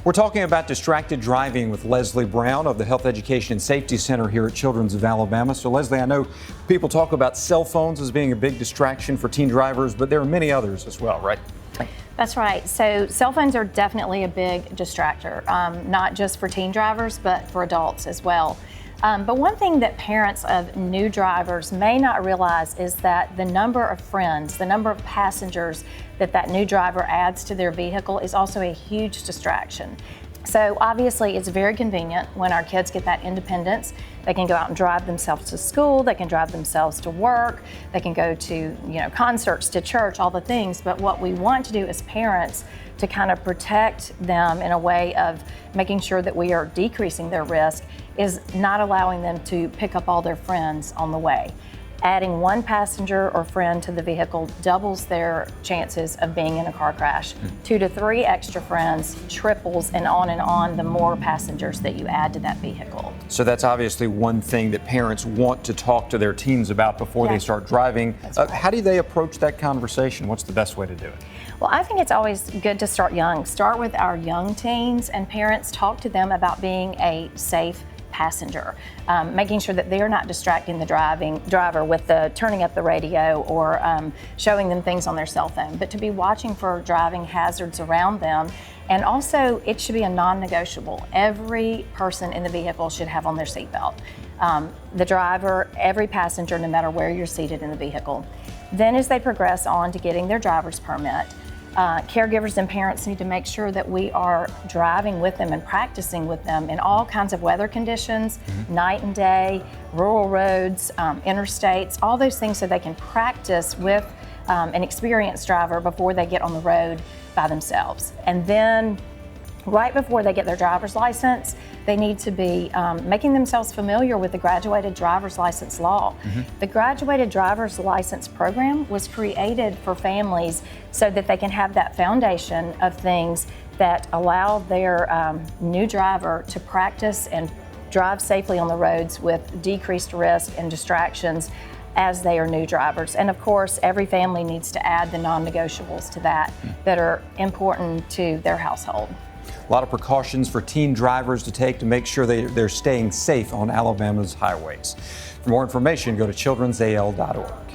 We're talking about distracted driving with Leslie Brown of the Health Education and Safety Center here at Children's of Alabama. So Leslie, I know people talk about cell phones as being a big distraction for teen drivers, but there are many others as well, right? That's right. So cell phones are definitely a big distractor, not just for teen drivers, but for adults as well. But one thing that parents of new drivers may not realize is that the number of friends, the number of passengers that new driver adds to their vehicle is also a huge distraction. So obviously it's very convenient when our kids get that independence. They can go out and drive themselves to school, they can drive themselves to work, they can go to concerts, to church, all the things. But what we want to do as parents to kind of protect them in a way of making sure that we are decreasing their risk is not allowing them to pick up all their friends on the way. Adding one passenger or friend to the vehicle doubles their chances of being in a car crash. 2 to 3 extra friends triples and on the more passengers that you add to that vehicle. So that's obviously one thing that parents want to talk to their teens about before they start driving. Right. How do they approach that conversation? What's the best way to do it? Well, I think it's always good to start young. Start with our young teens, and parents talk to them about being a safe passenger, making sure that they're not distracting the driver with turning up the radio or showing them things on their cell phone, but to be watching for driving hazards around them. And also, it should be a non-negotiable. Every person in the vehicle should have on their seatbelt. The driver, every passenger, no matter where you're seated in the vehicle. Then as they progress on to getting their driver's permit, caregivers and parents need to make sure that we are driving with them and practicing with them in all kinds of weather conditions, night and day, rural roads, interstates, all those things, so they can practice with an experienced driver before they get on the road by themselves. And then right before they get their driver's license, they need to be making themselves familiar with the graduated driver's license law. The graduated driver's license program was created for families so that they can have that foundation of things that allow their new driver to practice and drive safely on the roads with decreased risk and distractions as they are new drivers. And of course, every family needs to add the non-negotiables to that are important to their household. A lot of precautions for teen drivers to take to make sure they're staying safe on Alabama's highways. For more information, go to childrensal.org.